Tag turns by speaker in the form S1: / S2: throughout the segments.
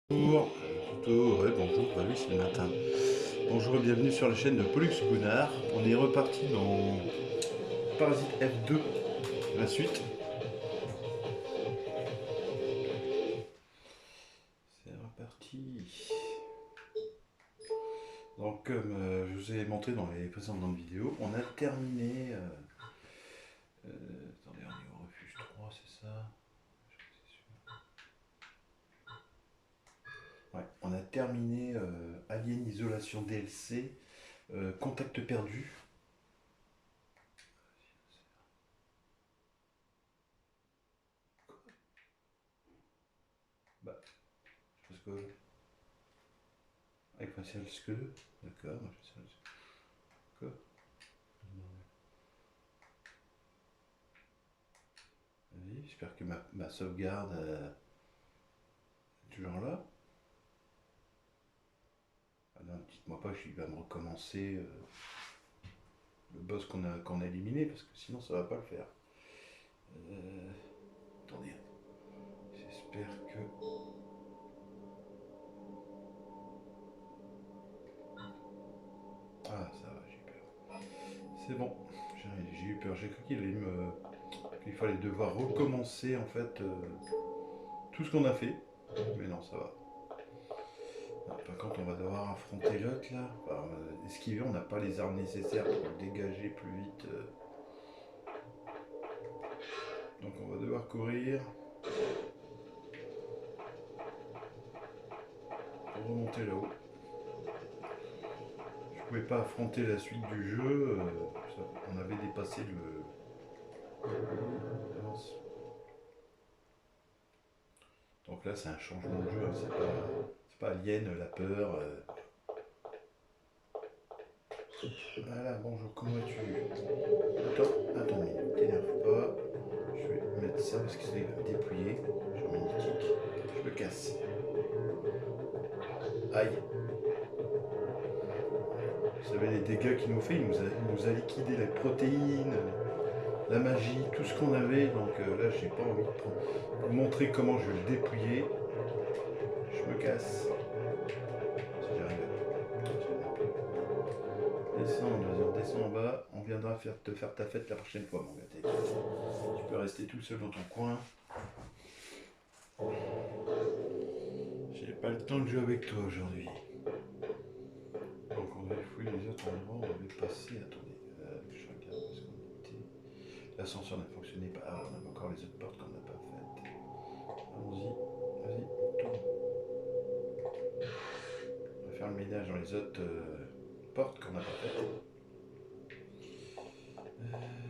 S1: Bonjour, ouais, bonjour, bah oui, c'est le matin. Bonjour et bienvenue sur la chaîne de Pollux Gunnar. On est reparti dans Parasite F2, la suite. C'est reparti. Donc, comme je vous ai montré dans les précédentes vidéos, on a terminé. Attendez, on est au refuge 3, c'est ça? Ouais, on a terminé Alien Isolation DLC, Contact perdu. Bah, parce que. Avec Facial que. D'accord, Facial que. Vas-y, j'espère que ma sauvegarde est toujours là. Ah non, dites-moi pas qu'il va me recommencer le boss qu'on a éliminé, parce que sinon ça va pas le faire. Attendez, j'espère que. Ah, ça va, j'ai eu peur. C'est bon, j'ai eu peur. J'ai cru qu'il fallait devoir recommencer en fait tout ce qu'on a fait. Mais non, ça va. Ah, par contre, on va devoir affronter l'autre là. Enfin, esquiver, on n'a pas les armes nécessaires pour le dégager plus vite. Donc on va devoir courir pour remonter là-haut. Je pouvais pas affronter la suite du jeu. On avait dépassé le. Donc là, c'est un changement de jeu. Hein, c'est pas Alien, la peur. Voilà, bonjour, comment vas-tu? Attends, mais t'énerve pas. Je vais mettre ça parce que c'est dépouillé. Je remets une tique. Je le casse. Aïe. Vous savez les dégâts qu'il nous fait, il nous a liquidé les protéines, la magie, tout ce qu'on avait. Donc là, j'ai pas envie de vous montrer comment je vais le dépouiller. Je me casse. Si j'arrive à descendre, vas-y, on descend en bas. On viendra te faire ta fête la prochaine fois, mon gars. Tu peux rester tout seul dans ton coin. J'ai pas le temps de jouer avec toi aujourd'hui. Donc on avait fouillé les autres endroits, on avait passé. Attendez, je regarde où est-ce qu'on était. L'ascenseur n'a fonctionné pas. Ah, on a encore les autres portes qu'on n'a pas faites. Allons-y, vas-y, tourne. On va faire le ménage dans les autres portes qu'on n'a pas faites.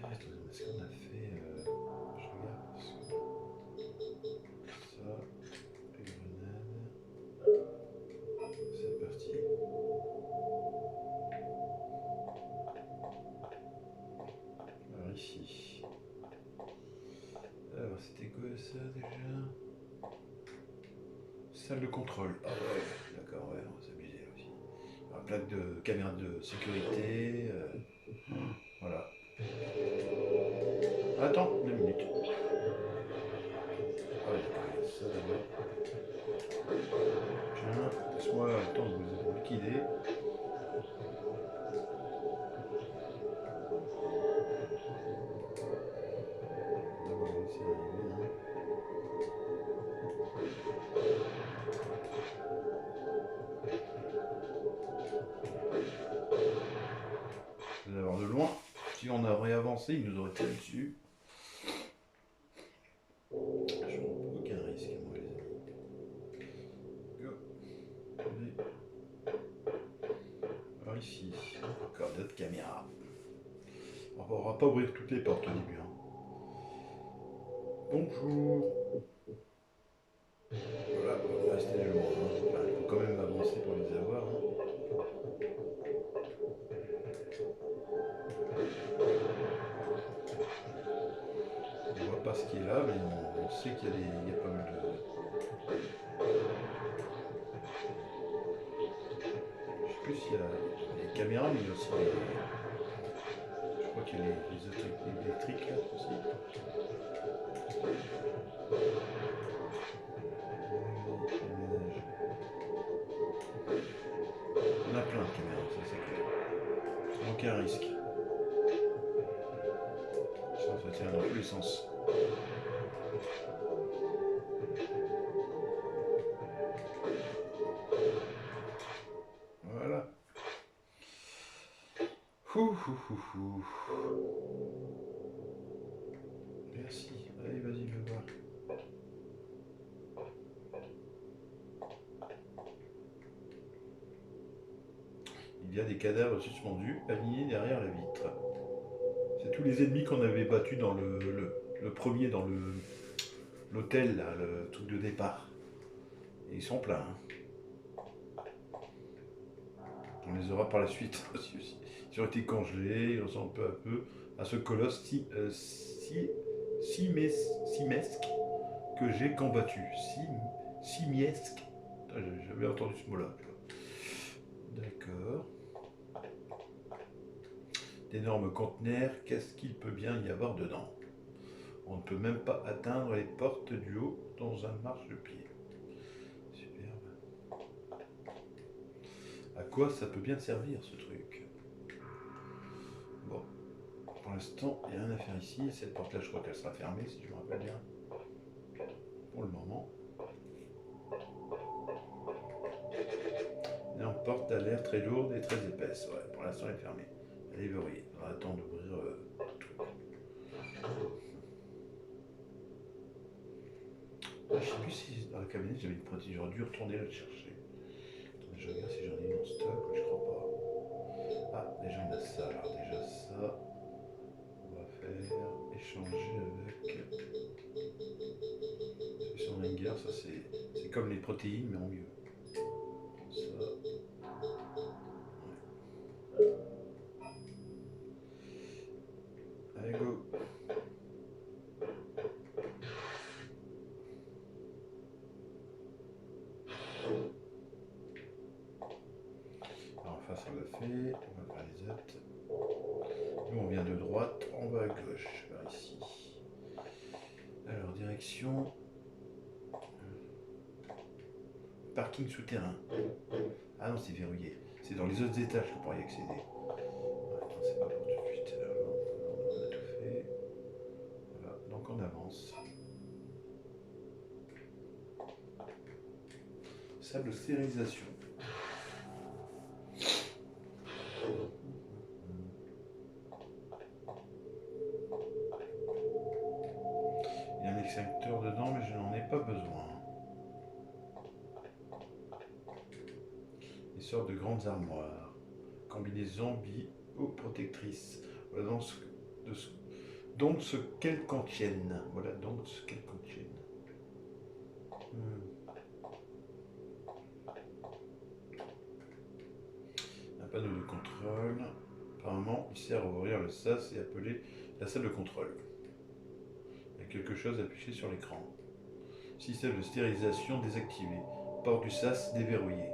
S1: Attendez, est-ce qu'on a fait. Je regarde. Ça, les grenades. C'est parti. Alors ici. Alors c'était quoi ça déjà? Salle de contrôle. Ah ouais, d'accord, ouais, on va s'amuser là aussi. Alors, plaque de caméra de sécurité. Voilà. Attends, 2 minutes. Ah ouais, d'accord, il y a ça d'abord. Tiens, laisse-moi le temps de vous liquider. Là, on va essayer d'arriver. Hein. Je vais avoir de loin. Si on aurait avancé, il nous aurait tiré dessus. Je prends aucun risque, moi, les amis. Go. Allez. Alors ici, encore d'autres caméras. On va pas ouvrir toutes les portes au début. Hein. Bonjour. Voilà, on va rester loin. Hein. Enfin, il faut quand même avancer pour les avoir. Hein. On voit pas ce qui est là, mais on sait qu'il y a pas mal de. Je sais plus s'il y a les caméras, mais il y a aussi les. Je crois qu'il y a les autres électriques là aussi. aucun risque. Ça tient dans tous les sens. Voilà. Merci. Allez, vas-y, je vais voir. Il y a des cadavres suspendus, alignés derrière la vitre. C'est tous les ennemis qu'on avait battus dans le premier, dans l'hôtel, là, le truc de départ. Et ils sont pleins. Hein. On les aura par la suite. Ils ont été congelés, ils ressemblent peu à peu à ce colosse simesque que j'ai combattu. Simiesque. J'ai jamais entendu ce mot-là. D'accord. D'énormes conteneurs, qu'est-ce qu'il peut bien y avoir dedans? On ne peut même pas atteindre les portes du haut dans un marchepied. Superbe. À quoi ça peut bien servir ce truc? Bon, pour l'instant, il n'y a rien à faire ici. Cette porte-là, je crois qu'elle sera fermée, si je me rappelle bien. Pour le moment. Une porte à l'air très lourde et très épaisse. Ouais, pour l'instant, elle est fermée. Elle est verrouillée. On va attendre d'ouvrir tout. Je ne sais plus si dans la camionnette j'avais une pointille. J'aurais dû retourner la chercher. Attendez, je regarde si j'en ai une en stock. Je crois pas. Ah, déjà on a ça. Alors déjà ça, on va faire échanger avec son Ringer. Ça c'est comme les protéines mais en mieux. Ça. Ouais. Allez go. Alors en face on l'a fait. On va faire les actes. Nous on vient de droite, on va à gauche, vers ici. Alors direction parking souterrain. Ah non, c'est verrouillé. C'est dans les autres étages qu'on pourrait y accéder. Attends, c'est pas pour tout de suite. Alors, non, on a tout fait. Voilà, donc on avance. Salle de stérilisation. Il y a un extincteur dedans, mais je n'en ai pas besoin. Des sortes de grandes armoires. Combinaison bio-protectrice. Voilà donc ce qu'elles contiennent. Voilà donc ce qu'elles contiennent. Un panneau de contrôle. Apparemment, il sert à ouvrir le sas et appeler la salle de contrôle. Il y a quelque chose affiché sur l'écran. Système de stérilisation désactivé. Porte du sas déverrouillé.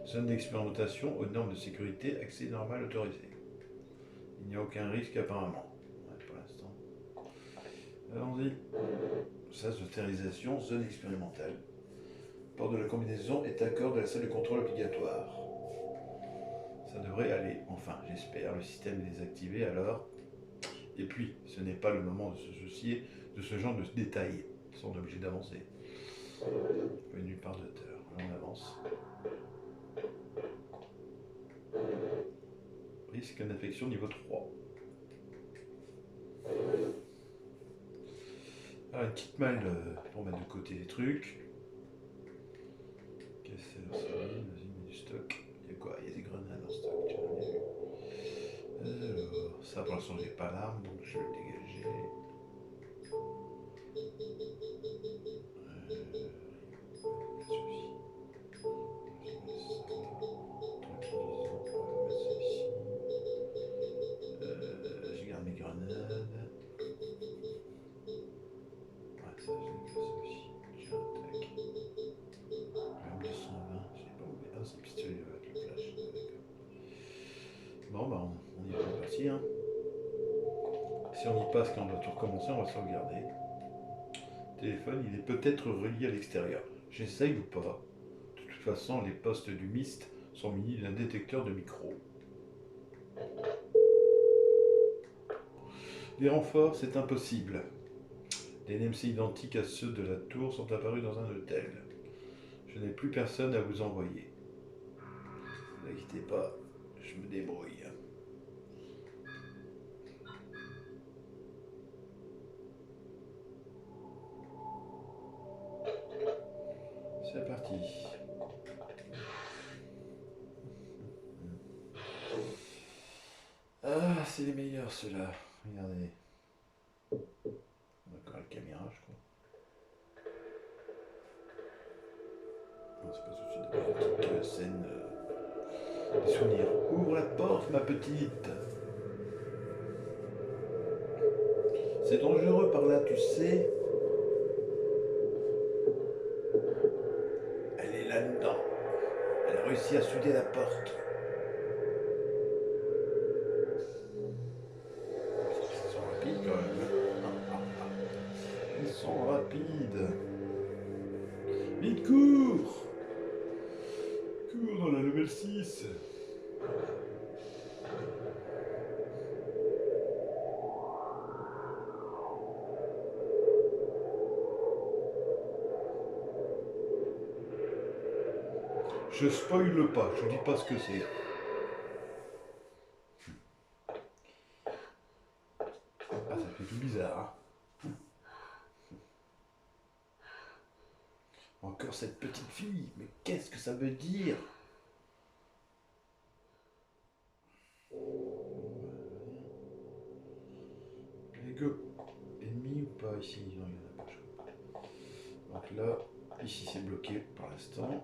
S1: Zone d'expérimentation aux normes de sécurité, accès normal autorisé. Il n'y a aucun risque apparemment. Ouais, pour l'instant. Allons-y. Sas de stérilisation, zone expérimentale. Port de la combinaison est accord de la salle de contrôle obligatoire. Ça devrait aller, enfin j'espère, le système est désactivé alors. Et puis, ce n'est pas le moment de se soucier de ce genre de détails. Ils sont obligés d'avancer. Pas nulle part de terre. On avance. Risque d'infection niveau 3. Alors une petite malle pour mettre de côté les trucs. Casseur, vas-y, mets du stock. Il y a quoi? Il y a des grenades en stock, tu vois bien vu. Alors, ça pour l'instant j'ai pas l'arme, donc je vais le dégager. Je garde mes grenades. Ouais, ça je les casse aussi. J'ai un tac. Même 220, je sais pas où. Ah, c'est le pistolet avec le flash. Bon, bah on y va, c'est parti. Hein. Si on y passe quand on doit tout recommencer, on va sauvegarder. Téléphone, il est peut-être relié à l'extérieur. J'essaye ou pas. De toute façon, les postes du MIST sont munis d'un détecteur de micro. Des renforts, c'est impossible. Des NMC identiques à ceux de la tour sont apparus dans un hôtel. Je n'ai plus personne à vous envoyer. Ne vous inquiétez pas, je me débrouille. C'est parti. Ah, c'est les meilleurs ceux-là. Regardez. Encore la caméra, je crois. Non, c'est pas tout de suite. Une petite scène. Des souvenirs. Ouvre la porte, ma petite. C'est dangereux par là, tu sais. Elle est là-dedans. Elle a réussi à souder la porte. Ils sont rapides quand même. Ils sont rapides. Vite, cours! Cours dans la level 6. Je spoile pas, je dis pas ce que c'est. Ah, ça fait tout bizarre. Hein. Encore cette petite fille, mais qu'est-ce que ça veut dire? Les go. Ennemi ou pas ici? Non, il n'y en a pas, je crois. Donc là, ici c'est bloqué pour l'instant.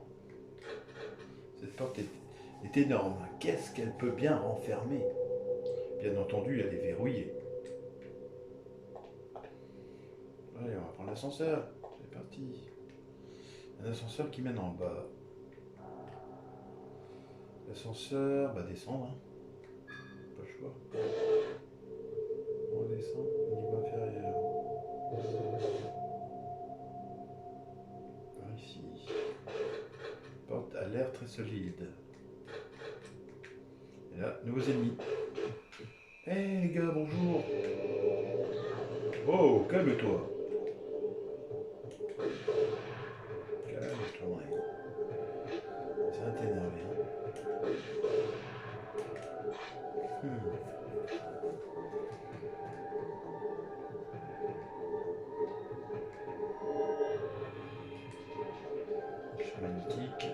S1: Cette porte est énorme. Qu'est-ce qu'elle peut bien renfermer? Bien entendu, elle est verrouillée. Allez, on va prendre l'ascenseur. C'est parti. Un ascenseur qui mène en bas. L'ascenseur va descendre. Hein. Pas le choix. On descend au niveau inférieur. Par ici. Porte à l'air très solide. Et là, nouveaux ennemis. Hé hey, les gars, bonjour. Oh, calme-toi. Calme-toi, ouais. Ça va t'énerver. Hein. Magnétique.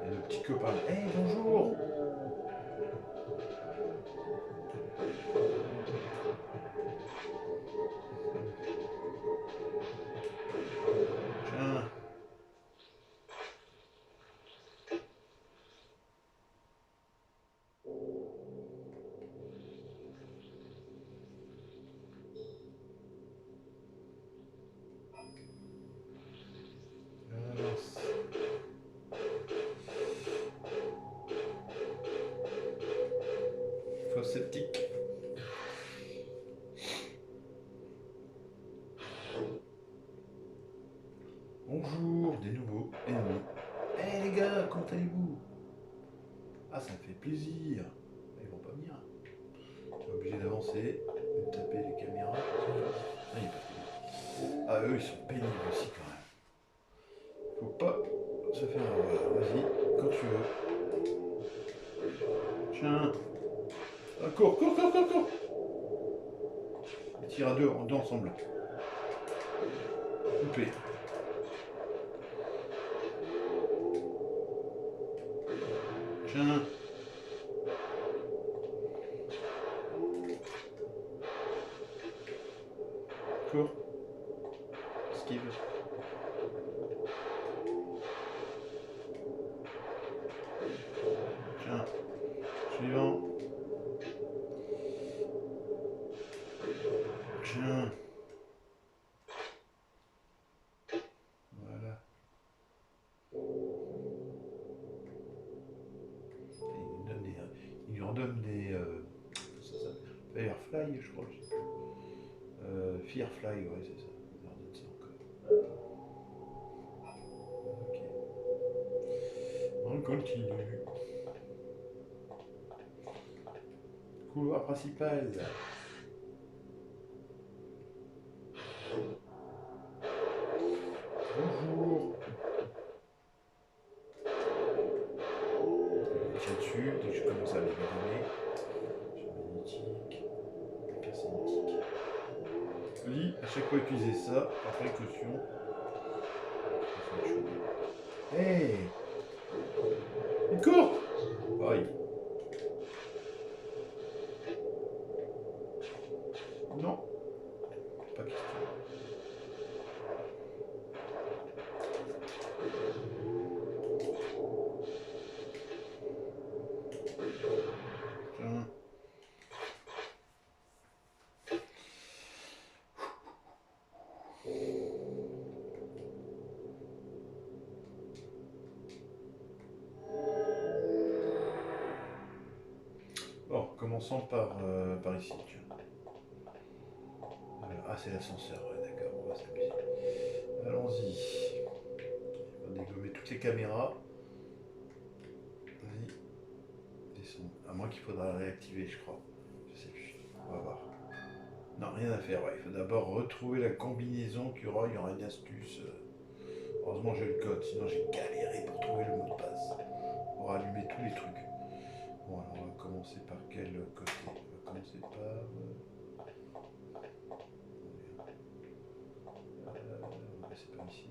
S1: Et nos petits copains. Hé, hey, bonjour. Tiens. Fausse sceptique. Bonjour, des nouveaux ennemis. Hé hey, les gars, comment allez-vous? Ah, ça me fait plaisir. Ils vont pas venir. Tu es obligé d'avancer, de taper les caméras. Ah, il est pas fini. Ah, eux, ils sont pénibles aussi quand même. Faut pas se faire avoir. Vas-y, quand tu veux. Tiens. Ah, cours, cours, cours, cours, cours. On tire à deux ensemble. Coupé. Tiens. Cours. Esquive. Tiens. Suivant. Tiens. Voilà. Il lui en donne des... ça s'appelle Firefly, je crois. Firefly, ouais, c'est ça. Il leur donne ça encore. Ok. On continue. couloir principal. Bonjour. Je tire dessus dès que je commence à les donner. Magnétique. Pierre magnétique. Lit, à chaque fois utiliser ça, par précaution. Hey, il court. Aïe. Non, pas question. Tiens. Bon, commençons par ici. Ah, c'est l'ascenseur, ouais, d'accord, on va s'amuser. Allons-y. On va dégommer toutes les caméras. Vas-y, descends. À moins qu'il faudra la réactiver, je crois. Je sais plus. On va voir. Non, rien à faire. Ouais. Il faut d'abord retrouver la combinaison qu'il y aura. Il y aura une astuce. Heureusement, j'ai le code. Sinon, j'ai galéré pour trouver le mot de passe. Pour allumer tous les trucs. Bon, alors, on va commencer par quel côté? On va commencer par... c'est pas ici.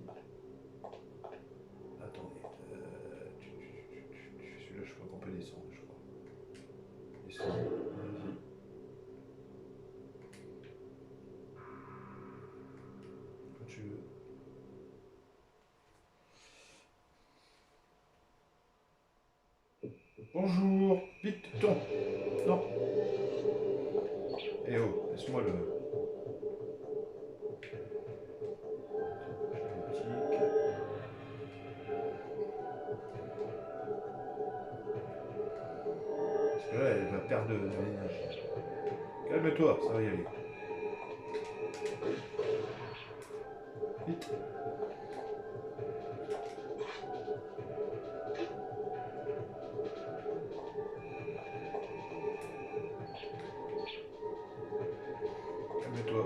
S1: Attendez. Celui-là, je crois qu'on peut descendre, je crois. Descendre. Vas-y. Quand tu veux. Bonjour. Vite, tombe. Non. Eh oh, laisse-moi le... Parce que là, elle va perdre de l'énergie. Calme-toi, ça va y aller. Vite. Calme-toi.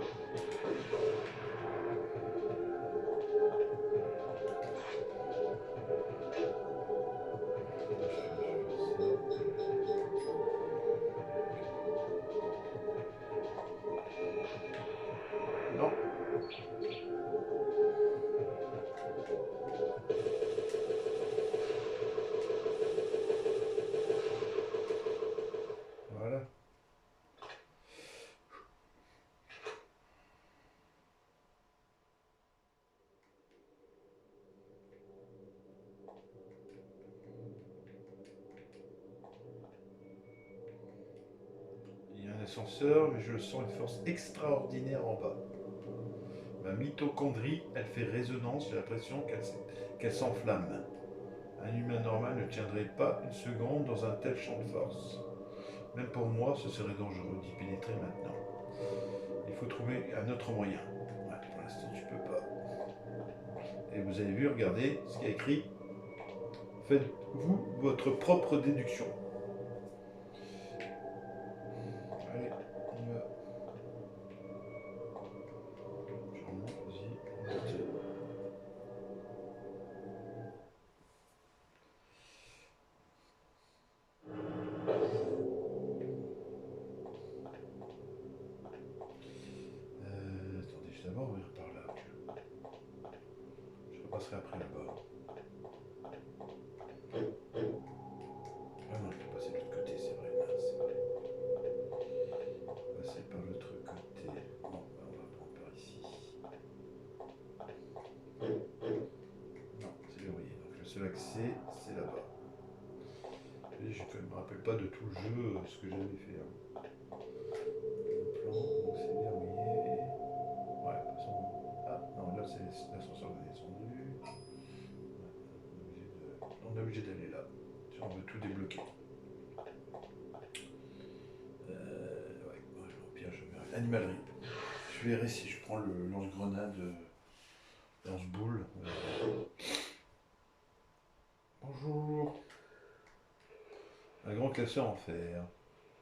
S1: Non. Voilà. Il y a un ascenseur, mais je sens une force extraordinaire en bas. Ma mitochondrie, elle fait résonance, j'ai l'impression qu'elle s'enflamme. Un humain normal ne tiendrait pas une seconde dans un tel champ de force. Même pour moi, ce serait dangereux d'y pénétrer maintenant. Il faut trouver un autre moyen. Ouais, pour l'instant, tu peux pas. Et vous avez vu, regardez ce qu'il y a écrit. Faites-vous votre propre déduction. Allez, on y va. Je remonte, vas-y. Attendez, je vais d'abord ouvrir par là. Je repasserai après là-bas. Ah non, je peux passer de l'autre côté, c'est vrai. Ah, c'est vrai. Passer par l'autre côté. Bon, bah, on va prendre par ici. Non, c'est verrouillé. Donc le seul accès, c'est là-bas. Et je ne me rappelle pas de tout le jeu, ce que j'avais fait. Hein. Le plan, donc c'est verrouillé. Ouais, de toute façon. Ah, non, là c'est l'ascenseur de descendu. On est obligé d'aller là. Si on veut tout débloquer. Ouais, au pire, je vais. Animalerie. Je verrai si je prends le lance-grenade, lance-boule. Bonjour. Un grand classeur en fer.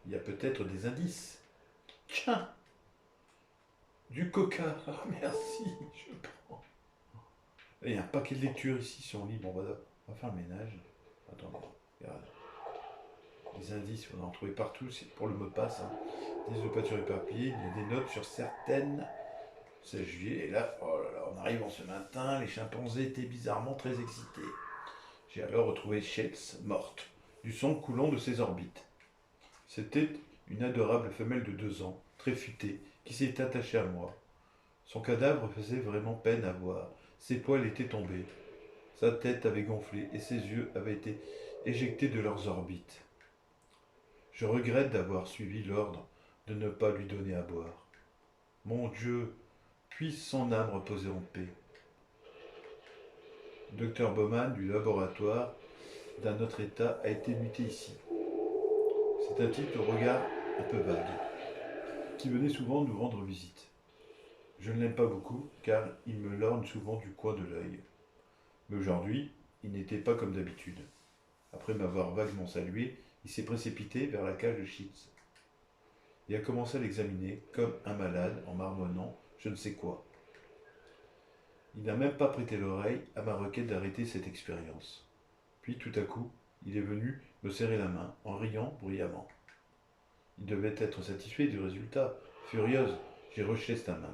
S1: Il y a peut-être des indices. Tiens, du coca. Ah, merci, je prends. Et il y a un paquet de lectures ici sur le lit. Bon, on va faire le ménage. Attendez, regarde. Les indices, on en trouver partout, c'est pour le mot de passe. Hein. Des de pâture éparpillées, il y a des notes sur certaines. 16 juillet, et là, oh là là, on arrive en ce matin, les chimpanzés étaient bizarrement très excités. J'ai alors retrouvé Shets, morte, du sang coulant de ses orbites. C'était une adorable femelle de 2 ans, très futée, qui s'est attachée à moi. Son cadavre faisait vraiment peine à voir. Ses poils étaient tombés. Sa tête avait gonflé et ses yeux avaient été éjectés de leurs orbites. Je regrette d'avoir suivi l'ordre de ne pas lui donner à boire. Mon Dieu, puisse son âme reposer en paix. Dr Bowman du laboratoire d'un autre état a été muté ici. C'est un type au regard un peu vague, qui venait souvent nous rendre visite. Je ne l'aime pas beaucoup, car il me lorgne souvent du coin de l'œil. Mais aujourd'hui, il n'était pas comme d'habitude. Après m'avoir vaguement salué, il s'est précipité vers la cage de Sheets. Il a commencé à l'examiner, comme un malade, en marmonnant je ne sais quoi. Il n'a même pas prêté l'oreille à ma requête d'arrêter cette expérience. Puis tout à coup, il est venu me serrer la main, en riant bruyamment. Il devait être satisfait du résultat. Furieuse, j'ai rejeté sa main.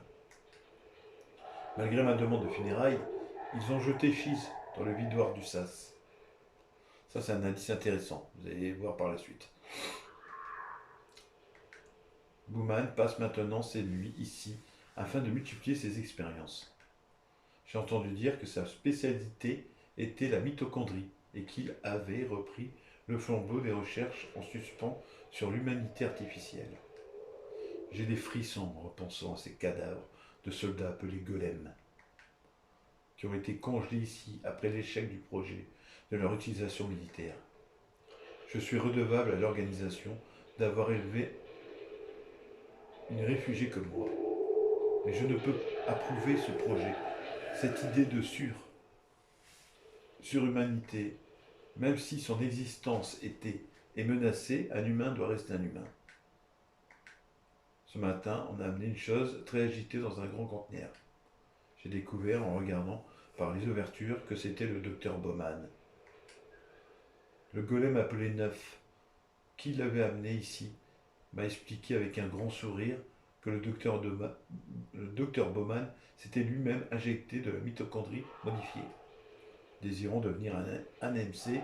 S1: Malgré ma demande de funérailles, ils ont jeté Sheets dans le vidoir du sas. Ça, c'est un indice intéressant. Vous allez voir par la suite. Bowman passe maintenant ses nuits ici afin de multiplier ses expériences. J'ai entendu dire que sa spécialité était la mitochondrie et qu'il avait repris le flambeau des recherches en suspens sur l'humanité artificielle. J'ai des frissons en repensant à ces cadavres de soldats appelés golems, qui ont été congelés ici après l'échec du projet de leur utilisation militaire. Je suis redevable à l'organisation d'avoir élevé une réfugiée comme moi. Mais je ne peux approuver ce projet, cette idée de surhumanité. Même si son existence est menacée, un humain doit rester un humain. Ce matin, on a amené une chose très agitée dans un grand conteneur. J'ai découvert en regardant par les ouvertures que c'était le docteur Bowman. Le golem appelé Neuf, qui l'avait amené ici, m'a expliqué avec un grand sourire que le docteur Bowman s'était lui-même injecté de la mitochondrie modifiée, désirant devenir un NMC,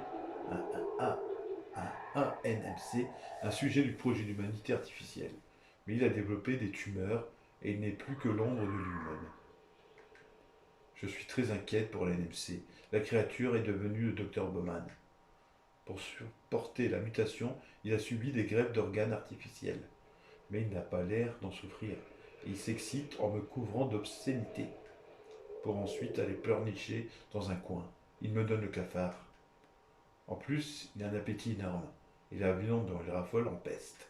S1: un NMC, un sujet du projet d'humanité artificielle. Mais il a développé des tumeurs et il n'est plus que l'ombre de lui-même. Je suis très inquiète pour l'NMC. La créature est devenue le docteur Bowman. Pour supporter la mutation, il a subi des greffes d'organes artificiels. Mais il n'a pas l'air d'en souffrir. Et il s'excite en me couvrant d'obscénités, pour ensuite aller pleurnicher dans un coin. Il me donne le cafard. En plus, il a un appétit énorme, et la viande dont il raffole en peste.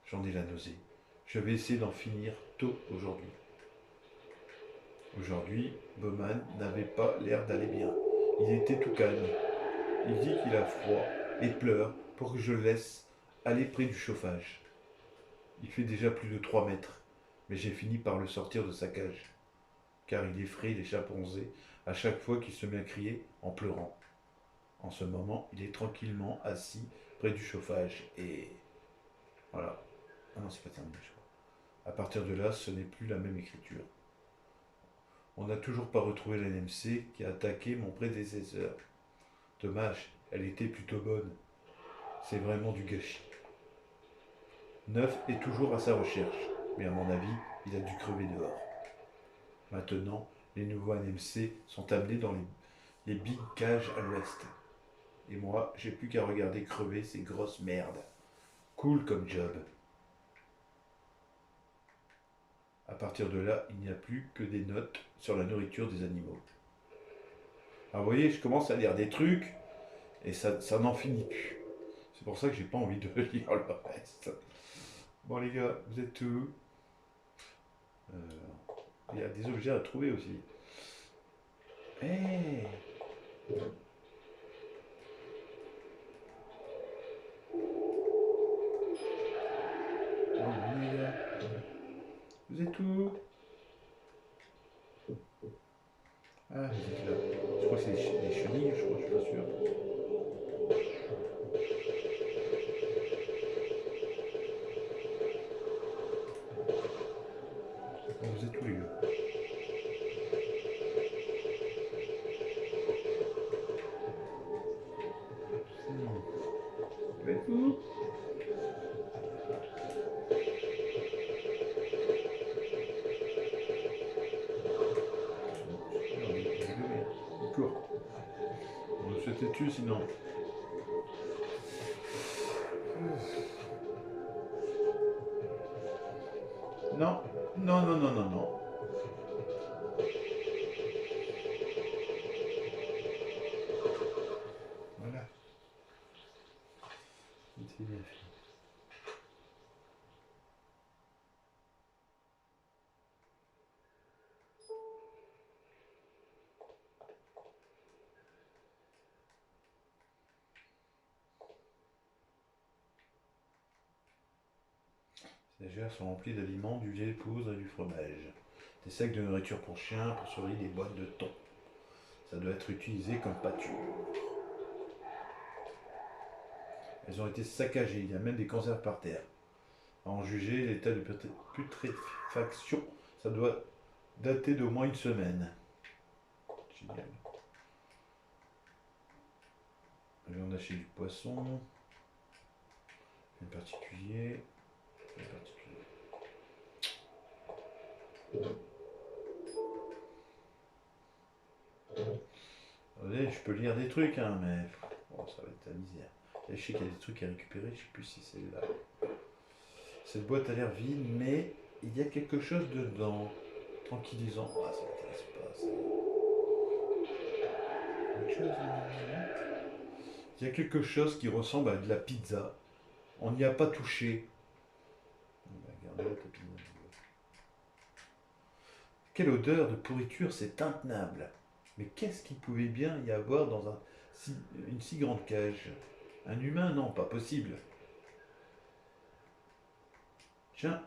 S1: J'en ai la nausée. Je vais essayer d'en finir tôt aujourd'hui. Aujourd'hui, Bowman n'avait pas l'air d'aller bien. Il était tout calme. Il dit qu'il a froid et pleure pour que je le laisse aller près du chauffage. Il fait déjà plus de 3 mètres, mais j'ai fini par le sortir de sa cage, car il effraie les chimpanzés à chaque fois qu'il se met à crier en pleurant. En ce moment, il est tranquillement assis près du chauffage et... Voilà. Ah non, c'est pas terminé, je crois. À partir de là, ce n'est plus la même écriture. On n'a toujours pas retrouvé l'NMC qui a attaqué mon prédécesseur. Dommage, elle était plutôt bonne. C'est vraiment du gâchis. Neuf est toujours à sa recherche, mais à mon avis, il a dû crever dehors. Maintenant, les nouveaux NMC sont amenés dans les big cages à l'ouest. Et moi, j'ai plus qu'à regarder crever ces grosses merdes. Cool comme job. À partir de là, il n'y a plus que des notes sur la nourriture des animaux. Alors vous voyez, je commence à lire des trucs et ça n'en finit plus. C'est pour ça que j'ai pas envie de lire le reste. Bon les gars, vous êtes où? Il y a des objets à trouver aussi. Hey, des chenilles, je crois, je suis pas sûr. Vous êtes tous les gars. Où êtes-vous? Il court. On se fait tuer sinon. Non, non, non, non, non, non. Voilà. C'est bien fait. Ces jarres sont remplies d'aliments, du lait, de poudre et du fromage. Des sacs de nourriture pour chiens, pour surveiller des boîtes de thon. Ça doit être utilisé comme pâture. Elles ont été saccagées, il y a même des conserves par terre. À en juger, l'état de putréfaction, ça doit dater d'au moins une semaine. Génial. La viande hachée du poisson. Un particulier. Un particulier. Vous voyez, je peux lire des trucs, hein, mais bon, ça va être la misère. Et je sais qu'il y a des trucs à récupérer, je sais plus si c'est là. Cette boîte a l'air vide, mais il y a quelque chose dedans. Tranquillisant. Ah, ça m'intéresse pas, ça. Autre chose, il y a quelque chose qui ressemble à de la pizza. On n'y a pas touché. Regardez la pizza. Quelle odeur de pourriture, c'est intenable. Mais qu'est-ce qu'il pouvait bien y avoir dans une si grande cage? Un humain? Non, pas possible. Tiens,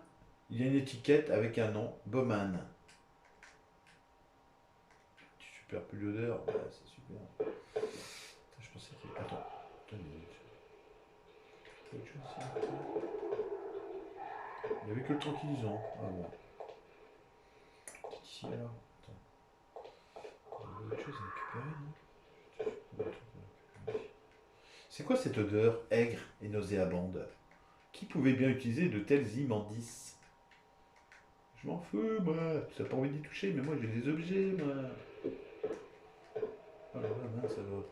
S1: il y a une étiquette avec un nom, Bowman. Super plus l'odeur, ouais, c'est super. Attends, je pensais qu'il y avait... Attends, une minute. Autre chose, il n'y avait que le tranquillisant. Ah bon. C'est ici alors. Attends. Il y avait autre chose à récupérer, non? C'est quoi cette odeur aigre et nauséabonde? Qui pouvait bien utiliser de telles immondices? Je m'en fous, moi. Tu n'as pas envie d'y toucher, mais moi j'ai des objets, moi. Oh là là, mince alors.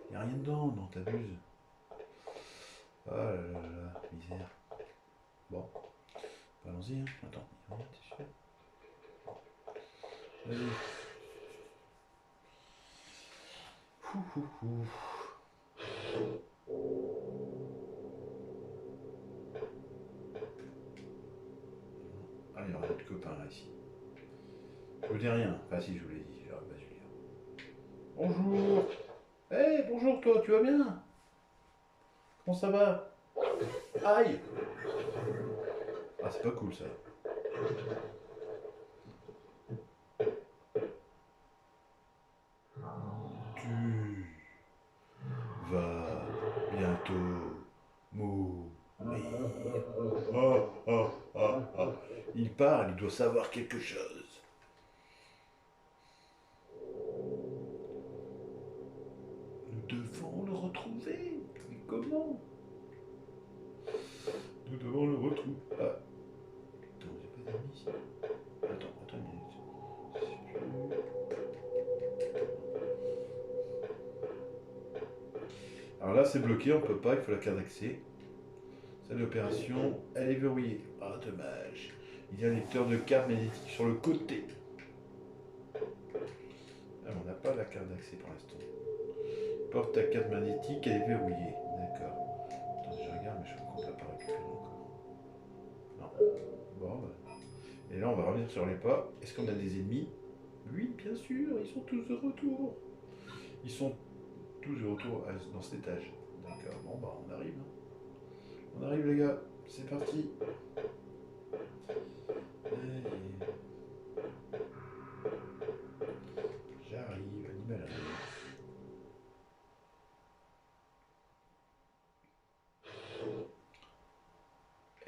S1: Il n'y a rien dedans, non, t'abuses. Oh là là là, misère. Bon, allons-y, hein. Attends, il n'y a rien, t'es sûr? Vas-y. Fou. Ah, il y aura d'autres copains là, ici. Je vous dis rien. Enfin, si, je vous l'ai dit, j'aurais pas dû dire. Bonjour. Hey, bonjour toi, tu vas bien? Comment ça va? Aïe. Ah, c'est pas cool ça. Tu vas bientôt mourir. Oh. Il parle, il doit savoir quelque chose. Nous devons le retrouver. Mais comment? Nous devons le retrouver. Ah. Attends, j'ai pas d'amis ici. Attends une minute. Alors là, c'est bloqué, on peut pas, il faut la carte d'accès. Salle d'opération, elle est verrouillée. Ah, dommage. Il y a un lecteur de carte magnétique sur le côté. Ah, on n'a pas la carte d'accès pour l'instant. Porte ta carte magnétique, elle est verrouillée. D'accord. Attends, je regarde, mais je crois qu'on ne l'a pas récupéré encore. Non. Bon, bah. Et là, on va revenir sur les pas. Est-ce qu'on a des ennemis? Oui, bien sûr, ils sont tous de retour. Ils sont tous de retour dans cet étage. D'accord, bon, bah, on arrive. On arrive, les gars. C'est parti. Allez. J'arrive, animalerie.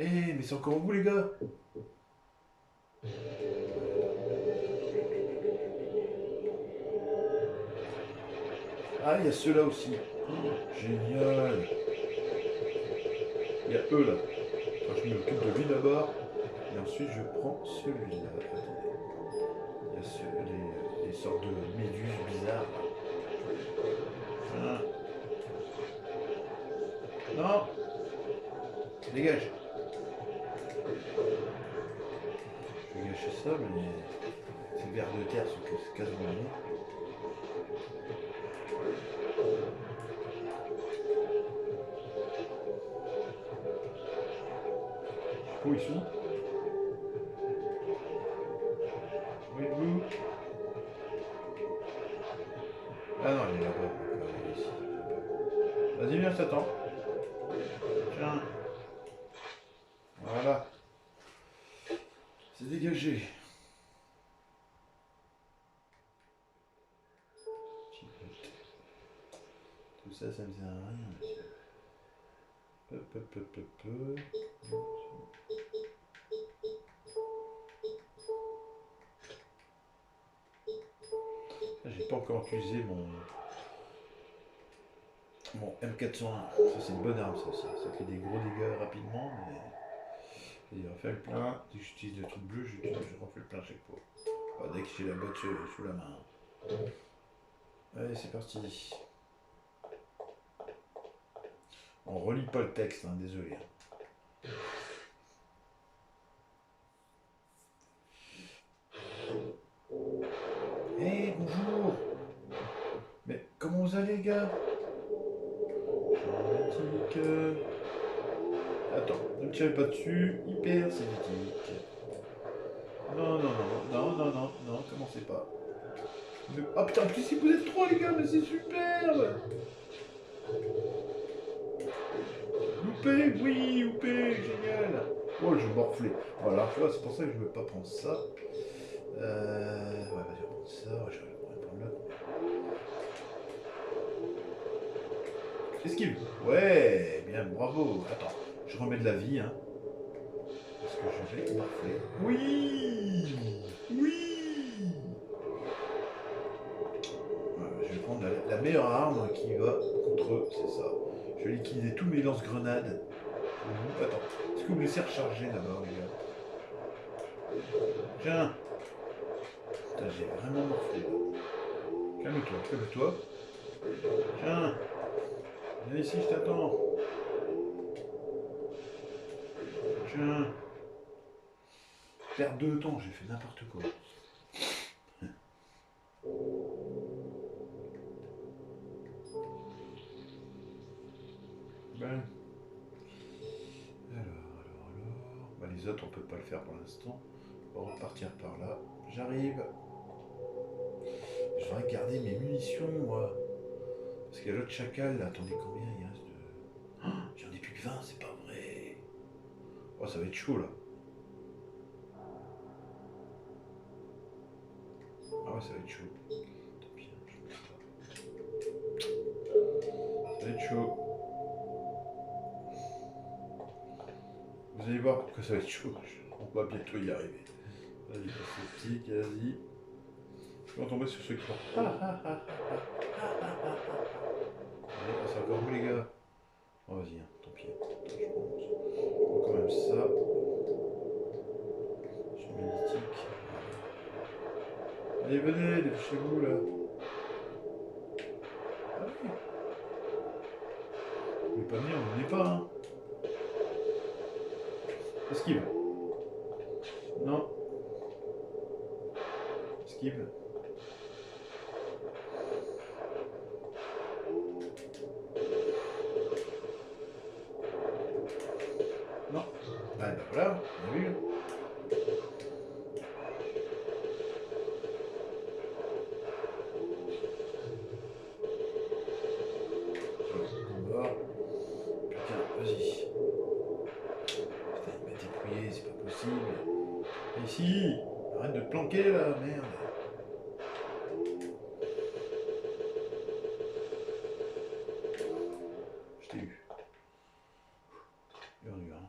S1: Eh, mais c'est encore vous, les gars. Ah, il y a ceux-là aussi. Oh, génial. Il y a eux, là. Enfin, je m'occupe de lui d'abord. Et ensuite, je prends celui-là. Attendez. Il y a les sortes de méduses bizarres. Ah. Non, dégage. Je vais gâcher ça, mais ces vers de terre se cassent dans le nez. Où ils sont? Où êtes-vous? Ah non, il est là-bas. D'accord, il est ici. Vas-y, viens, je t'attends. Tiens. Voilà. C'est dégagé. Tout ça, ça me sert à rien, monsieur. Hop, hop, hop, hop, hop. J'ai pas encore utilisé mon M401. Ça, c'est une bonne arme, ça aussi. Ça fait des gros dégâts rapidement, mais il refait le plein. Dès que j'utilise le truc bleu, je refais le plein à chaque fois. Enfin, dès que j'ai la botte sous la main. Allez, c'est parti. On relit pas le texte, hein, désolé. Hé, bonjour. Mais comment vous allez, gars? Sympathique. Attends, ne me tirez pas dessus. Hyper sympathique. Non, non, non, non, non, non, non, commencez pas. Ah putain, en plus si vous êtes trois, les gars, mais c'est superbe. Loupé, oui, loupé, génial. Oh, je vais morfler. Voilà, tu vois, c'est pour ça que je ne veux pas prendre ça. Ouais, vas-y, on va prendre ça. Je vais prendre l'autre. Esquive. Ouais, bien, bravo. Attends, je remets de la vie, hein. Parce que je vais morfler. Oui. Oui. Ouais, je vais prendre la meilleure arme qui va contre eux, c'est ça. Je vais liquider tous mes lance-grenades. Attends, est-ce que vous me laissez recharger d'abord, les gars? Tiens. Putain, j'ai vraiment morflé là. Calme-toi, calme-toi. Tiens. Viens ici, je t'attends. Tiens. Perte de temps, j'ai fait n'importe quoi. Ben. Alors. Bah, les autres, on peut pas le faire pour l'instant. On va repartir par là. J'arrive. Je voudrais garder mes munitions, moi. Parce qu'il y a l'autre chacal, là. Attendez, combien il reste de... Oh, j'en ai plus que 20, c'est pas vrai. Oh, ça va être chaud, là. Ah ouais, ça va être chaud. Tant pis, hein, je peux pas. Ça va être chaud. Vous allez voir pourquoi ça va être chaud. On va bientôt y arriver. Vas-y, c'est petit, vas-y. Je vais tomber sur ceux qui font. Allez, c'est encore vous, les gars. Oh, vas-y, hein, tant pis. Attends, je prends quand même ça. Je suis magnétique. Allez, venez, dépêchez-vous là. Ah oui. Vous pouvez pas venir, on n'y est pas, hein. Esquive. Non. Esquive. Non. Ah ben voilà, on a vu. On va. Putain, vas-y. Putain, il m'a dépouillé, c'est pas possible. Ici. Arrête de te planquer là, merde. Je t'ai eu. Dur, dur, hein.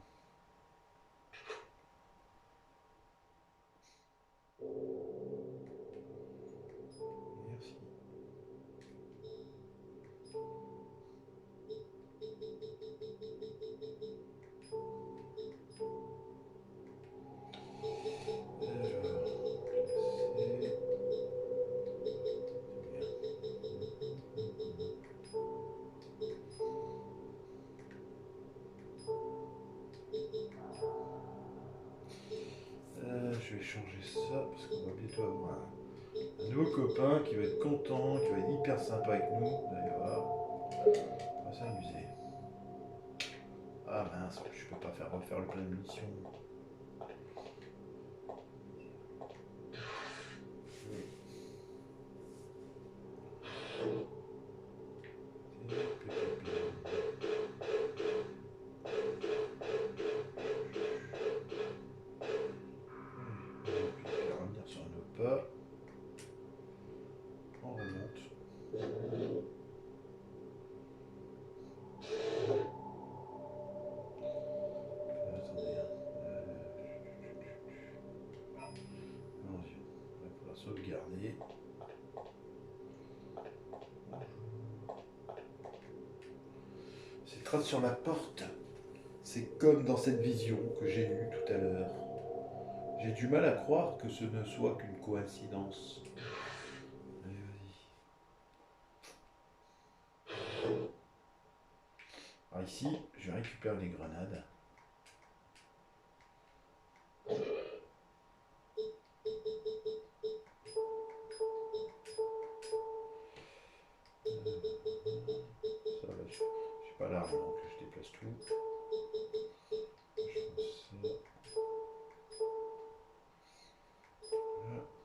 S1: changer ça parce qu'on va bientôt avoir un nouveau copain qui va être content, qui va être hyper sympa avec nous. Vous allez voir, on va s'amuser. Ah mince, je peux pas refaire le plein de munitions. On remonte. Attendez. Allons-y. Il faudra sauvegarder. Ces traces sur la porte, c'est comme dans cette vision que j'ai eue tout à l'heure. J'ai du mal à croire que ce ne soit qu'une coïncidence. Allez, vas-y. Alors ici, je récupère les grenades. Ça va, j'ai pas l'arme, donc je déplace tout.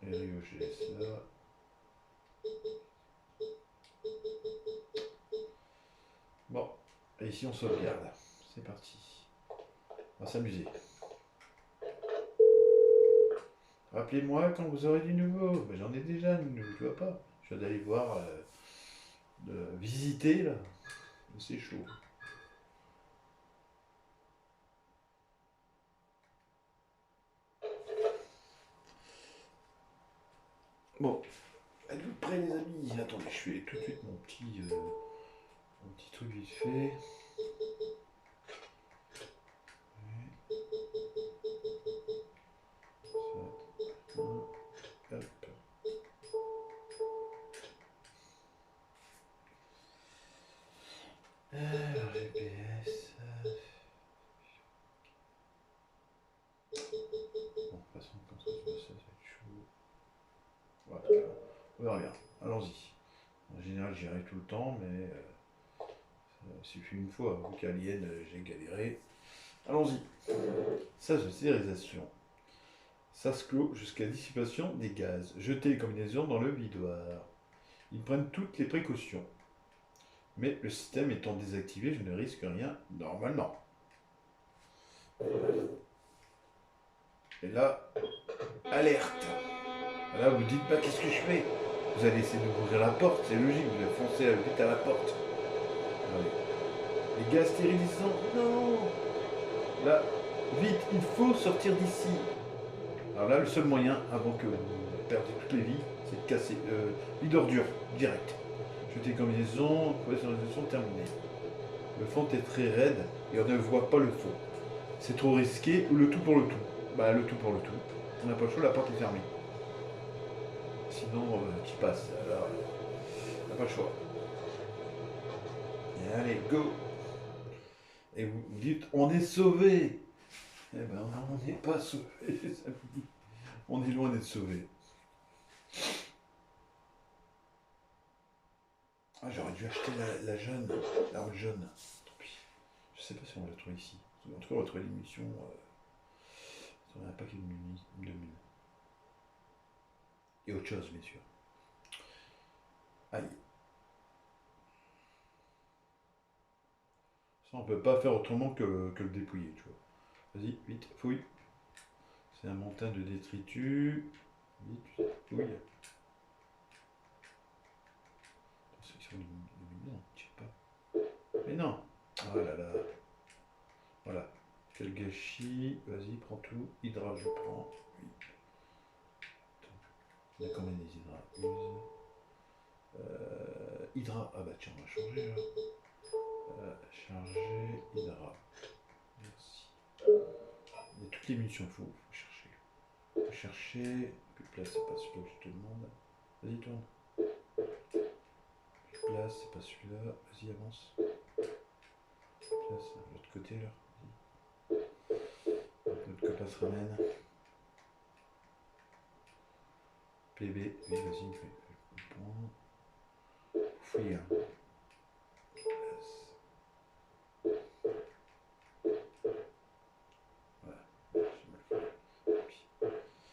S1: Et Rio, je laisse là. Bon, et ici on sauvegarde. C'est parti. On va s'amuser. Rappelez-moi quand vous aurez du nouveau. Ben, j'en ai déjà du nouveau, tu vois pas. Je viens d'aller voir, de visiter là. C'est chaud. Bon, êtes-vous prêts les amis? Attendez, je fais tout de suite mon petit truc vite fait. Ça, hop. Alors, GPS. Bon, de toute façon, comme ça, va être chaud. Voilà, on verra bien. Allons-y. En général, j'y arrive tout le temps, mais ça suffit une fois. Vu qu'Alien, j'ai galéré. Allons-y. Sage de stérilisation. Sas clos jusqu'à dissipation des gaz. Jeter les combinaisons dans le vidoir. Ils prennent toutes les précautions. Mais le système étant désactivé, je ne risque rien normalement. Et là, alerte. Là, vous dites pas qu'est-ce que je fais. Vous allez essayer d'ouvrir la porte, c'est logique, vous allez foncer vite à la porte. Allez. Les gaz stérilisants, non. Là, vite, il faut sortir d'ici. Alors là, le seul moyen, avant que vous perdiez toutes les vies, c'est de casser lit d'ordure, direct. Jeter les combinaisons, stérilisation terminée. Le fond est très raide et on ne voit pas le fond. C'est trop risqué ou le tout pour le tout? Bah le tout pour le tout. On n'a pas le choix, la porte est fermée. Sinon, tu passes. Alors, on n'a pas le choix. Et allez, go. Et vous dites, on est sauvé. Eh ben, on n'est pas sauvé, les amis. On est loin d'être sauvé. Ah, j'aurais dû acheter la jaune, la rose jaune. Tant pis. Je sais pas si on va la trouver ici. En tout cas, on va trouver les munitions. On a un paquet de mines. Et autre chose, bien sûr. Aïe. Ça, on peut pas faire autrement que le dépouiller, tu vois. Vas-y, vite, fouille. C'est un montant de détritus. Vite, fouille. C'est sur le non, je sais pas. Mais non. Oh là là. Voilà. Quel gâchis. Vas-y, prends tout. Hydra, je prends. Oui. Il y a combien des hydras? Hydra. Ah bah tiens, on va changer là. Charger Hydra. Merci. Il y a toutes les munitions qu'il faut chercher. Faut chercher. Plus de place, c'est pas celui-là que je te demande. Vas-y, tourne. Plus de place, c'est pas celui-là. Vas-y, avance. Plus de place, de l'autre côté là. Vas-y. Notre copain se ramène. PB, oui, vas-y, fais point. Fuir.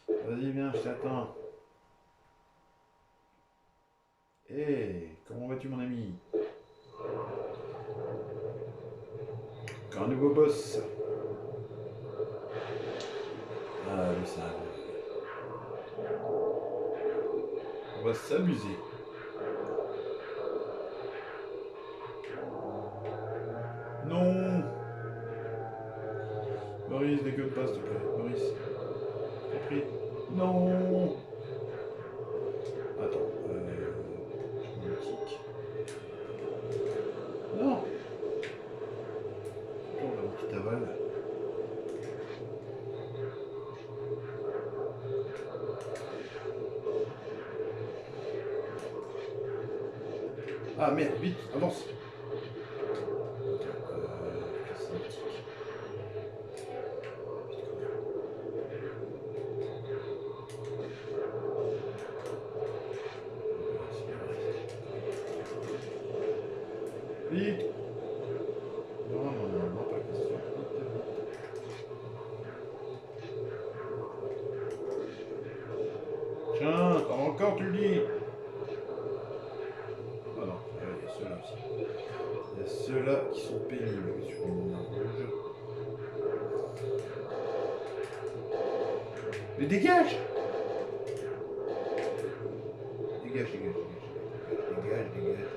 S1: Vas-y, viens, je t'attends. Hé, hey, comment vas-tu, mon ami? Encore un nouveau boss. Ah, le singe. On va s'amuser. Non. Maurice, déconne pas, s'il te plaît. Maurice. T'en prie. Non. Attends. Je mets un tic. Non. Toujours la petite aval. Ah merde, vite, avance. Casser un tic. Vite. Non, non, non, non, pas question. Vite, vite. Tiens, encore tu le dis. Ah non, il y a ceux-là aussi. Il y a ceux-là qui sont pénibles sur une rouge. Mais dégage. Dégage, dégage, dégage, dégage, dégage.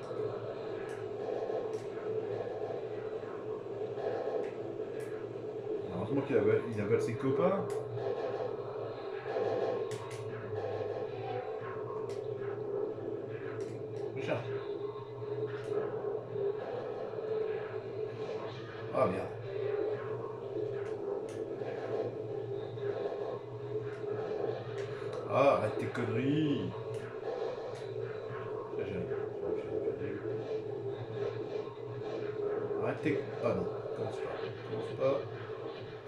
S1: Heureusement qu'il avale ses copains. Regarde. Ah merde. Ah, arrête tes conneries. Arrête tes... Ah non, commence pas. Commence pas.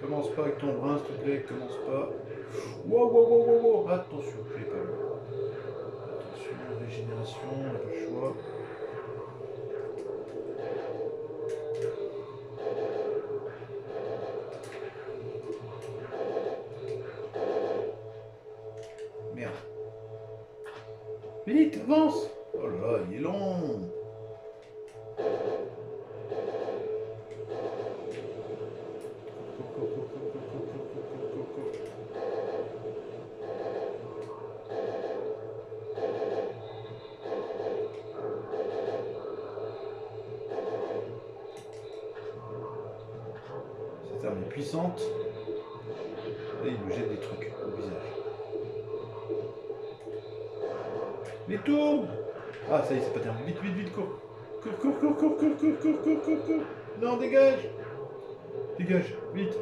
S1: Commence pas avec ton brin, s'il te plaît. Commence pas. Wow, wow, wow, wow, wow. Attention, j'ai pas vu. Attention, régénération, on n'a pas le choix. Merde. Vite, avance. Oh là là, il est long. Cette arme est puissante. Et il me jette des trucs au visage. Mais tourne. Ah, ça y est, c'est pas terminé. Vite, vite, vite, cours. Cours, cours, cours, cours, cours, cours, cours, cours, cours, cours. Non, dégage. Dégage, vite.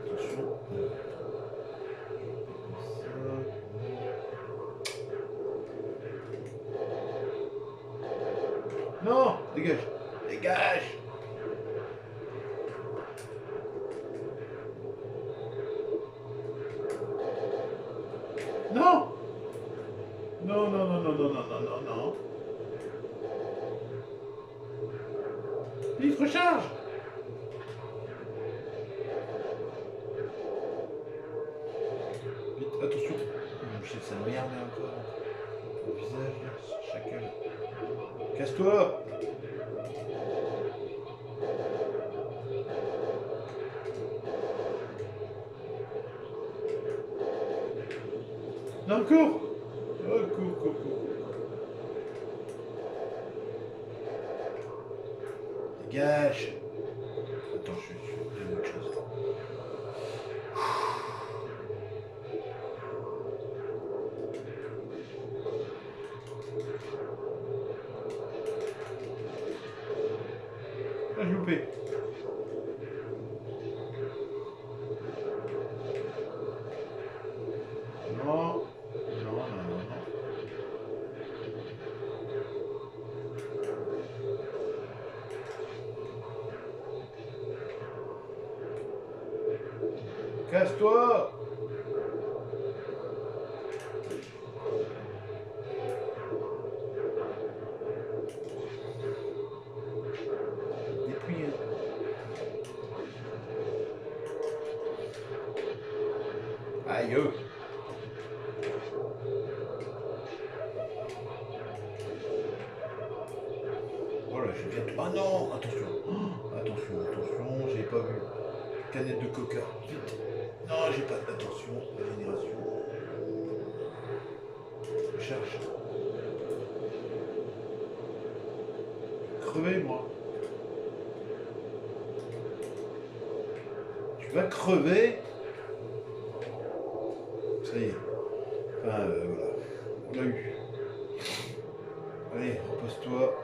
S1: Attention. Non, dégage. Dégage. Non. Non, non, non, non, non, non, non, non, non. Vite, recharge. Vite, attention. Je sais, ça merde encore. Au visage, là, chacal. Casse-toi. Non, cours. Oh, cours, cours, cours. Dégage. Attends, je suis autre chose. Ah, j'ai loupé. Non. Non, non, non, non. Casse-toi! Dépouille. Aïe! Voilà, j'ai bien tout. Ah non! Attention! Oh, attention, attention, j'ai pas vu. Canette de coca, vite! Non, j'ai pas d'attention, régénération. Charge. Crever, moi. Tu vas crever? Ça y est. Enfin, voilà. On l'a eu. Allez, repose-toi.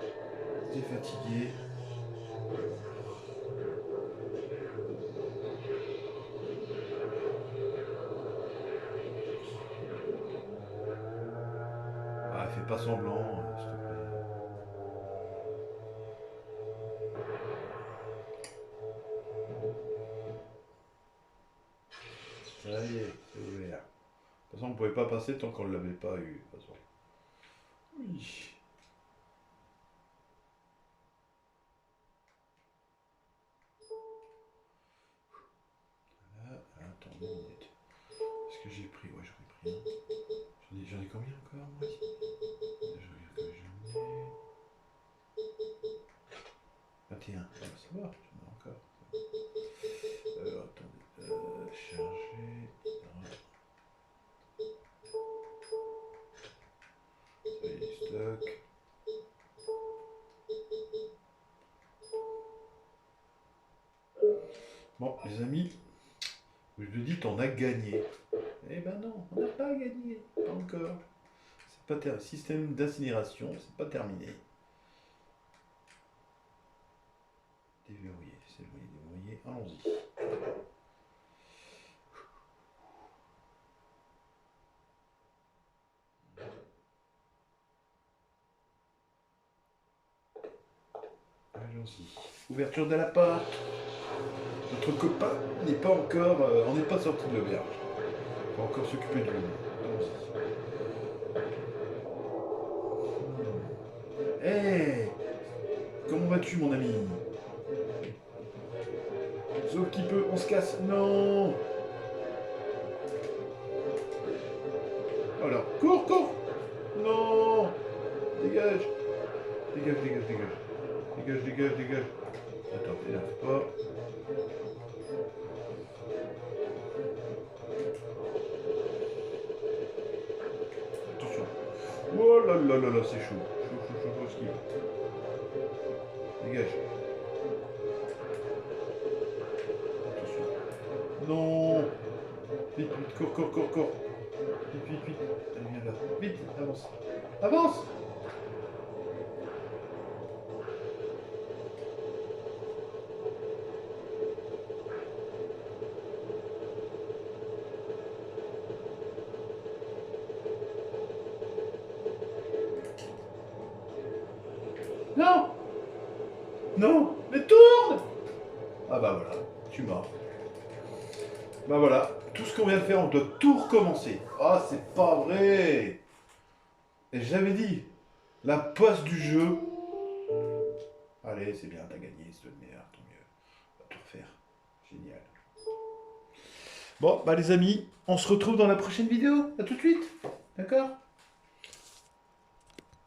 S1: T'es fatigué. Ah, fais pas semblant, s'il te plaît. Ça y est, c'est ouvert. De toute façon, on ne pouvait pas passer tant qu'on ne l'avait pas eu. De toute façon. Oui. Là, attends une minute. Est-ce que j'ai pris? Ouais, j'en ai pris un. J'en ai combien encore, moi? Je regarde que j'en ai. 21. Ah, ça va, j'en ai encore. Attendez. Charger. Ça y est, stock. Bon, les amis, je te dis, t'en as gagné. Eh ben non, on n'a pas gagné. Pas encore. C'est pas système d'incinération, c'est pas terminé. Déverrouiller, c'est déverrouiller. Allons-y. Allons-y. Ouverture de la porte. Notre copain n'est pas encore. On n'est pas sorti de l'auberge. On va encore s'occuper de lui. Allons-y. Hé! Comment vas-tu, mon ami? Sauf qu'il peut, on se casse. Non! Alors, cours, cours! Non! Dégage! Dégage, dégage, dégage. Dégage, dégage, dégage. Attends, t'énerve pas. Attention. Oh là là là là, c'est chaud. Chaud, chaud, chaud, chaud, ski. Dégage. Attention. Non! Vite, vite, cours, cours, cours, cours. Vite, vite, vite. Allez, viens là. Vite, avance. Avance! Non! Non! Mais tourne! Ah bah voilà, tu mords. Bah voilà, tout ce qu'on vient de faire, on doit tout recommencer. Ah, c'est pas vrai! Et j'avais dit, la passe du jeu. Allez, c'est bien, t'as gagné, c'est de meilleur, tant mieux. On va tout refaire. Génial. Bon, bah les amis, on se retrouve dans la prochaine vidéo. À tout de suite. D'accord?